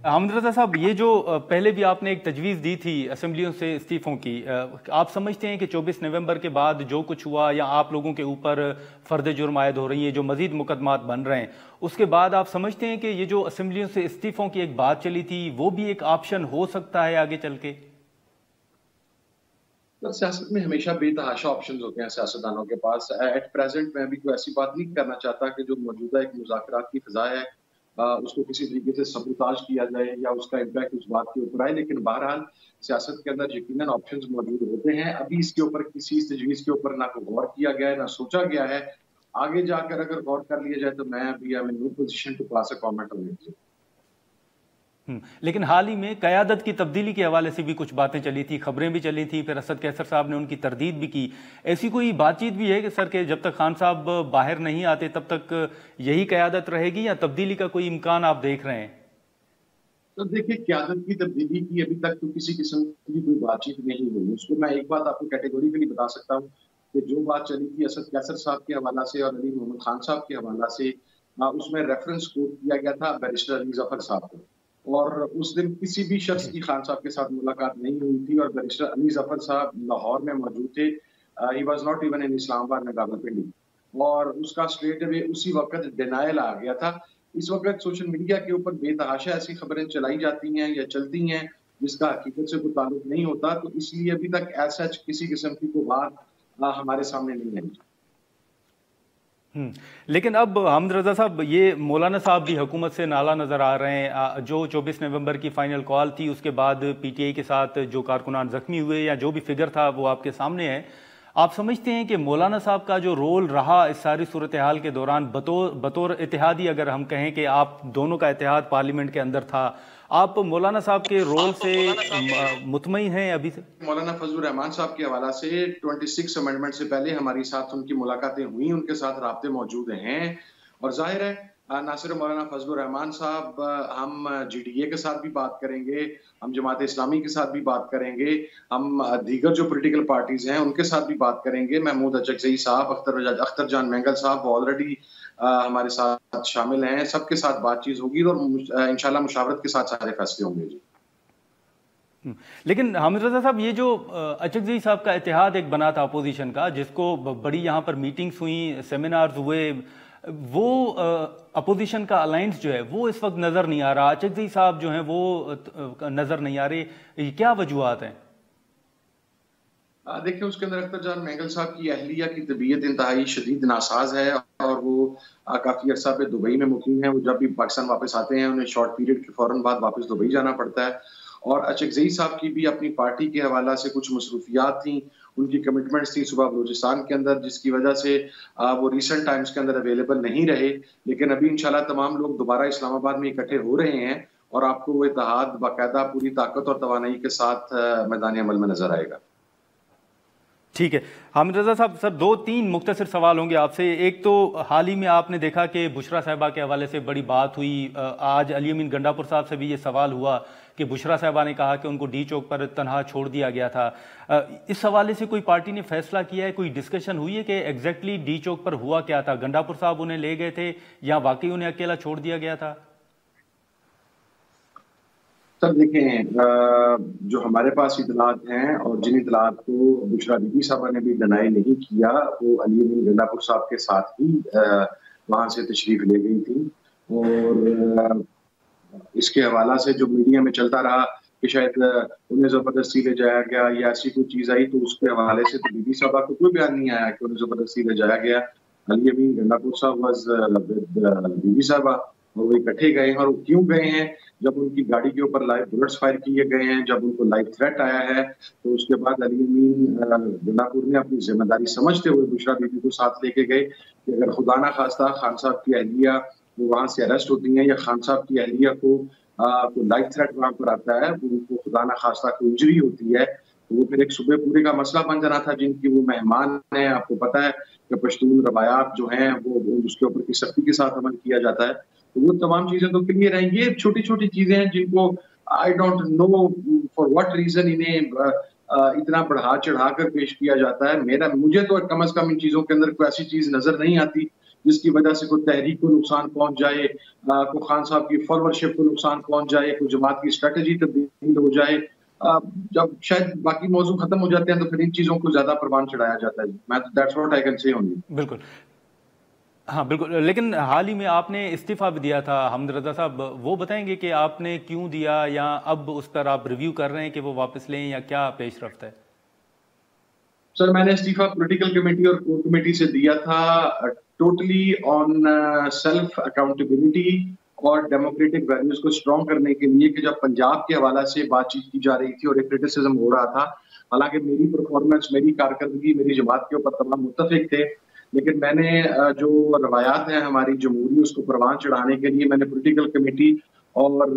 हामिद रज़ा साहब, ये जो पहले भी आपने एक तजवीज़ दी थी असेंबलियों से इस्तीफ़ों की, आप समझते हैं कि 24 नवंबर के बाद जो कुछ हुआ या आप लोगों के ऊपर फ़र्द जुर्म आयद हो रही है, जो मज़ीद मुकदमात बन रहे हैं, उसके बाद आप समझते हैं कि ये जो असेंबलियों से इस्तीफ़ों की एक बात चली थी वो भी एक ऑप्शन हो सकता है आगे चल के? तो सियासत में हमेशा बेतहाशा ऑप्शंस होते हैं सियासतदानों के पास। एट प्रेजेंट मैं अभी कोई ऐसी बात नहीं करना चाहता कि जो मौजूदा एक मुज़ाकरात की फ़िज़ा है उसको किसी तरीके से सबूताज किया जाए या उसका इम्पैक्ट उस बात के ऊपर आए। लेकिन बहरहाल सियासत के अंदर यकीनन ऑप्शंस मौजूद होते हैं। अभी इसके ऊपर किसी तजवीज़ के ऊपर ना कोई गौर किया गया है, ना सोचा गया है। आगे जाकर अगर गौर कर लिया जाए तो मैं अभी I am in no position to pass a comment on it. लेकिन हाल ही में क़यादत की तब्दीली के हवाले से भी कुछ बातें चली थी, खबरें भी चली थी, फिर असद कैसर साहब ने उनकी तरदीद भी की। ऐसी कोई बातचीत भी है कि सर के जब तक खान साहब बाहर नहीं आते तब तक यही क़यादत रहेगी, या तब्दीली का कोई इम्कान आप देख रहे हैं? तो देखिए, क़यादत की तब्दीली की अभी तक तो किसी किस्म की कोई बातचीत नहीं हुई। उसको मैं एक बात आपको कैटेगोरिकली बता सकता हूँ कि जो बात चली थी असद कैसर साहब के हवाला से और अली मोहम्मद खान साहब के हवाला से, उसमें रेफरेंस कोट किया गया था बैरिस्टर अली ज़फ़र साहब को। और उस दिन किसी भी शख्स की खान साहब के साथ मुलाकात नहीं हुई थी और बैरिस्टर अली ज़फ़र साहब लाहौर में मौजूद थे। He was not even in Islamabad में रावलपिंडी। और उसका स्ट्रेट अवे उसी वक़्त डिनायल आ गया था। इस वक़्त सोशल मीडिया के ऊपर बेतहाशा ऐसी खबरें चलाई जाती हैं या चलती हैं जिसका हकीकत से कोई ताल्लुक नहीं होता, तो इसलिए अभी तक एज़ सच किसी किस्म की कोई बात हमारे सामने नहीं आई। लेकिन अब हामिद रज़ा साहब, ये मौलाना साहब भी हुकूमत से नाला नज़र आ रहे हैं। जो 24 नवंबर की फाइनल कॉल थी उसके बाद पीटीआई के साथ जो कारकुनान जख्मी हुए या जो भी फिगर था वो आपके सामने है। आप समझते हैं कि मौलाना साहब का जो रोल रहा इस सारी सूरत हाल के दौरान, बतौर इत्तेहादी अगर हम कहें कि आप दोनों का इत्तेहाद पार्लियामेंट के अंदर था, आप मौलाना साहब के रोल से मुतमईन हैं अभी से? मौलाना फजलुर रहमान साहब के हवाला से 26 अमेंडमेंट से पहले हमारी साथ उनकी मुलाकातें हुई, उनके साथ राब्ते मौजूद हैं। और ज़ाहिर है ना सिर्फ मौलाना फजलुर रहमान साहब, हम जीडीए के साथ भी बात करेंगे, हम जमात इस्लामी के साथ भी बात करेंगे, हम दीगर जो पॉलिटिकल पार्टीज हैं उनके साथ भी बात करेंगे। महमूद अचकज़ई साहब, अख्तर जान मैंगल साहब ऑलरेडी हमारे साथ शामिल हैं। सबके साथ बातचीत होगी और इंशाल्लाह मुशावरत के साथ सारे फैसले होंगे जी। लेकिन हामिद रज़ा साहब, ये जो अचकज़ई साहब का इत्तेहाद एक बना था अपोजिशन का, जिसको बड़ी यहाँ पर मीटिंग्स हुई, सेमिनार्स हुए, वो अपोजिशन का अलायंस जो है वो इस वक्त नज़र नहीं आ रहा। अचकज़ई साहब जो हैं वो नज़र नहीं आ रहे, क्या वजूहात हैं? देखिए, उसके अंदर अख्तर जान मैंगल साहब की अहलिया की तबीयत इंतहाई शदीद नासाज है और वो काफ़ी अर्सा पे दुबई में मुकीम है। वो जब भी पाकिस्तान वापस आते हैं उन्हें शॉर्ट पीरियड के फ़ौरन बाद वापस दुबई जाना पड़ता है। और अचकज़ई साहब की भी अपनी पार्टी के हवाला से कुछ मसरूफियात थी, उनकी कमिटमेंट्स थी सुबह बलूचिस्तान के अंदर, जिसकी वजह से वो रिसेंट टाइम्स के अंदर अवेलेबल नहीं रहे। लेकिन अभी इंशाल्लाह तमाम लोग दोबारा इस्लामाबाद में इकट्ठे हो रहे हैं और आपको वो इत्तेहाद बाकायदा पूरी ताकत और तवानाई के साथ मैदान अमल में नजर आएगा। ठीक है हामिद रज़ा साहब, सर 2-3 मुख्तसर सवाल होंगे आपसे। एक तो हाल ही में आपने देखा कि बुशरा साहिबा के हवाले से बड़ी बात हुई। आज अली अमीन गंडापुर साहब से भी ये सवाल हुआ कि बुशरा साहिबा ने कहा कि उनको डी चौक पर तनहा छोड़ दिया गया था। इस हवाले से कोई पार्टी ने फैसला किया है, कोई डिस्कशन हुई है कि एग्जैक्टली डी चौक पर हुआ क्या था? गंडापुर साहब उन्हें ले गए थे या वाकई उन्हें अकेला छोड़ दिया गया था? सर देखें, जो हमारे पास इतलात हैं और जिन इतलात को बुशरा बीबी साहबा ने भी डिनाई नहीं किया, वो अली अमीन गंडापुर साहब के साथ ही वहाँ से तशरीफ ले गई थी। और इसके हवाला से जो मीडिया में चलता रहा कि शायद उन्हें ज़बरदस्ती ले जाया गया या ऐसी कोई चीज़ आई, तो उसके हवाले से तो बीबी साहबा को कोई बयान नहीं आया कि उन्हें ज़बरदस्ती ले जाया गया। अली अमीन गंडापुर साहब वाज बीबी साहबा और वो इकट्ठे गए हैं। और क्यों गए हैं? जब उनकी गाड़ी के ऊपर लाइव बुलेट्स फायर किए गए हैं, जब उनको लाइव थ्रेट आया है, तो उसके बाद अली अमीन गंडापुर ने अपनी जिम्मेदारी समझते हुए बुशरा बीबी को साथ लेके गए कि अगर खुदा ना खास्ता खान साहब की अहलिया वो वहाँ से अरेस्ट होती हैं या खान साहब की अहलिया को लाइव थ्रेट वहाँ पर आता है, उनको खुदा ना खास्ता कोई इंजरी होती है, तो वो फिर एक सुबह पूरे का मसला बन जाना था। जिनकी वो मेहमान है, आपको पता है कि पश्तून रवायात जो हैं वो उसके ऊपर की सख्ती के साथ अमल किया जाता है। तो वो तमाम चीजें तो क्लियर हैं। ये छोटी छोटी चीजें हैं जिनको I don't know for what reason इन्हें इतना बढ़ा चढ़ा कर पेश किया जाता है। मुझे तो कम से कम इन चीजों के अंदर कोई ऐसी चीज नजर नहीं आती جس کی وجہ سے کوئی تحریک کو نقصان پہنچ جائے، کوئی خان صاحب کی فالوورشپ کو نقصان پہنچ جائے، کوئی جماعت کی اسٹریٹجی تبدیل ہو جائے، جب شاید باقی موضوع ختم ہو جاتے ہیں تو پھر ان چیزوں کو زیادہ پروان چڑھایا جاتا ہے. That's what I can say only. بالکل، ہاں بالکل. لیکن حال ہی میں آپ نے استعفیٰ بھی دیا تھا حامد رضا صاحب، وہ بتائیں گے کہ آپ نے کیوں دیا، یا اب اس پر آپ ریویو کر رہے ہیں کہ وہ واپس لیں، یا کیا پیش رفت ہے؟ سر میں نے استعفیٰ پولیٹیکل کمیٹی اور کور کمیٹی سے دیا تھا ٹوٹلی آن سیلف اکاؤنٹیبلٹی اور ڈیموکریٹک ویلیوز کو اسٹرانگ کرنے کے لیے، کہ جب پنجاب کے حوالے سے بات چیت کی جا رہی تھی اور ایک کرٹیسزم ہو رہا تھا، حالانکہ میری پرفارمنس، میری کارکردگی میری جماعت کے اوپر تمام متفق تھے، لیکن میں نے جو روایات ہیں ہماری جمہوری، اس کو پروان چڑھانے کے لیے میں نے پولیٹیکل کمیٹی اور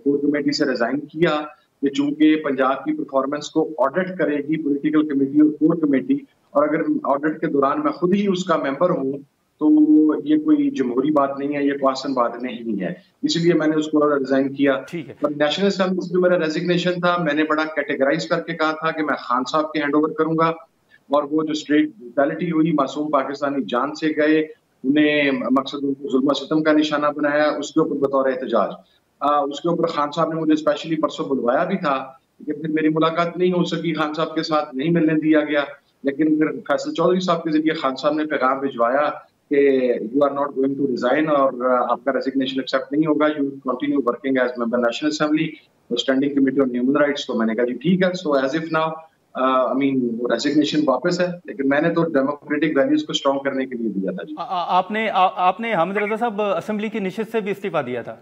کور کمیٹی سے ریزائن کیا، کہ چونکہ پنجاب کی پرفارمنس کو آڈٹ کرے گی پولیٹیکل کمیٹی اور کور کمیٹی، اور اگر آڈٹ کے دوران میں خود ہی اس کا ممبر ہوں تو یہ کوئی جمہوری بات نہیں ہے، یہ کوئی آسان بات نہیں ہے، اس لیے میں نے اس کو ریزائن کیا. نیشنل اسمبلی سے جو میرا ریزگنیشن تھا، میں نے بڑا کیٹیگرائز کر کے کہا تھا کہ میں خان صاحب کے ہینڈ اوور کروں گا، اور وہ جو اسٹریٹ بروٹیلٹی ہوئی، معصوم پاکستانی جان سے گئے، انہیں مقصد ان کو ظلم و ستم کا نشانہ بنایا، اس کے اوپر بطور احتجاج، اس کے اوپر خان صاحب نے مجھے اسپیشلی پرسوں بلوایا بھی تھا، لیکن پھر میری ملاقات نہیں ہو سکی، خان صاحب کے ساتھ نہیں ملنے دیا گیا. لیکن پھر فیصل چودھری صاحب کے ذریعے خان صاحب نے پیغام بھجوایا کہ you are not going to resign, اور آپ کا ریزگنیشن ایکسیپٹ نہیں ہوگا، you continue working as member national assembly اور standing committee on human rights. تو میں نے کہا جی ٹھیک ہے. سو ایز اف ناؤ وہ ریزگنیشن واپس ہے، لیکن میں نے تو ڈیموکریٹک ویلیوز کو اسٹرانگ کرنے کے لیے دیا تھا. جی آپ نے حامد رضا صاحب اسمبلی کی نشست سے بھی استعفیٰ دیا تھا؟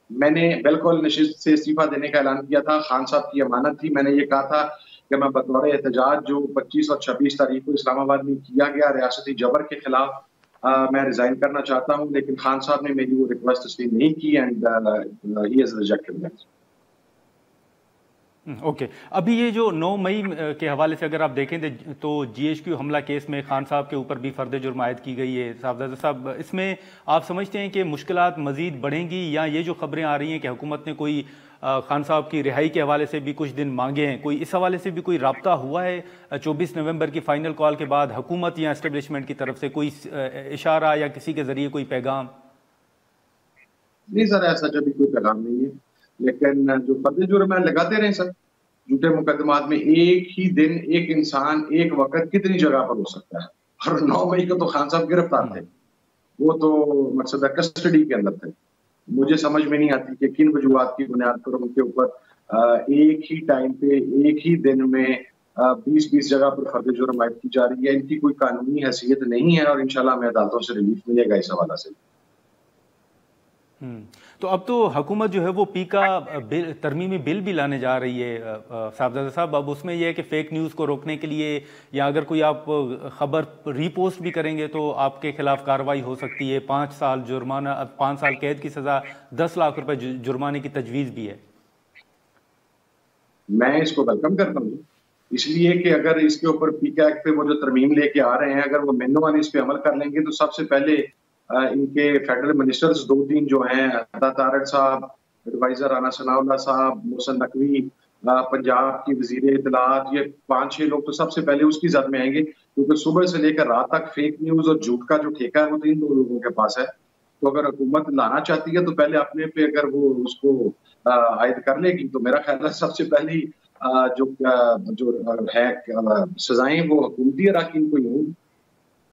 میں نے بالکل نشست سے استعفیٰ دینے کا اعلان کیا تھا. خان صاحب کی امانت تھی. میں نے یہ کہا تھا کہ میں بطور احتجاج جو 25 اور 26 تاریخ کو اسلام آباد میں کیا گیا ریاستی جبر کے خلاف، میں ریزائن کرنا چاہتا ہوں، لیکن خان صاحب نے میری وہ ریکویسٹ تسلیم نہیں کی، and he has rejected that. Okay. ابھی یہ جو 9 مئی کے حوالے سے اگر آپ دیکھیں تو جی ایچ کیو حملہ کیس میں خان صاحب کے اوپر بھی فرد جرم عائد کی گئی ہے. صاحبزادہ صاحب، اس میں آپ سمجھتے ہیں کہ مشکلات مزید بڑھیں گی، یا یہ جو خبریں آ رہی ہیں کہ حکومت نے کوئی خان صاحب کی رہائی کے حوالے سے بھی کچھ دن مانگے ہیں، کوئی اس حوالے سے بھی کوئی رابطہ ہوا ہے 24 نومبر کی فائنل کال کے بعد حکومت یا اسٹیبلشمنٹ کی طرف سے کوئی اشارہ یا کسی کے ذریعے کوئی پیغام؟ نہیں سر، ایسا جبھی کوئی پیغام نہیں ہے، لیکن جو فرد جرم ہے لگاتے رہے سر. جھوٹے مقدمات میں ایک ہی دن ایک انسان ایک وقت کتنی جگہ پر ہو سکتا ہے، اور 9 مئی کو تو خان صاحب گرفتار تھے، وہ تو مقصد کسٹڈی کے اندر تھے. مجھے سمجھ میں نہیں آتی کہ کن وجوہات کی بنیاد پر ان کے اوپر ایک ہی ٹائم پہ ایک ہی دن میں 20 جگہ پر فرد جرم عائد کی جا رہی ہے. ان کی کوئی قانونی حیثیت نہیں ہے، اور انشاءاللہ ہمیں عدالتوں سے ریلیف ملے گا اس حوالے سے. تو اب تو حکومت جو ہے وہ پی کا ترمیمی بل بھی لانے جا رہی ہے صاحبزادہ صاحب. اب اس میں یہ ہے کہ فیک نیوز کو روکنے کے لیے، یا اگر کوئی آپ خبر ری پوسٹ بھی کریں گے تو آپ کے خلاف کارروائی ہو سکتی ہے، 5 سال جرمانہ، 5 سال قید کی سزا، 10 لاکھ روپے جرمانے کی تجویز بھی ہے. میں اس کو ویلکم کرتا ہوں، اس لیے کہ اگر اس کے اوپر پی کا ایکٹ پہ وہ جو ترمیم لے کے آ رہے ہیں، اگر وہ مینوان اس پہ عمل کر لیں گے تو سب سے پہلے ان کے فیڈرل منسٹرز 2-3 جو ہیں، عطا طارق صاحب، ایڈوائزر رانا ثناء اللہ صاحب، محسن نقوی، پنجاب کی وزیر اطلاعات، یہ 5-6 لوگ تو سب سے پہلے اس کی زد میں آئیں گے، کیونکہ صبح سے لے کر رات تک فیک نیوز اور جھوٹ کا جو ٹھیکہ ہے وہ 3 لوگوں کے پاس ہے. تو اگر حکومت لانا چاہتی ہے تو پہلے اپنے پہ اگر وہ اس کو عائد کر لے گی تو میرا خیال ہے سب سے پہلی جو ہے سزائیں وہ حکومتی اراکین کو ہی ہوں.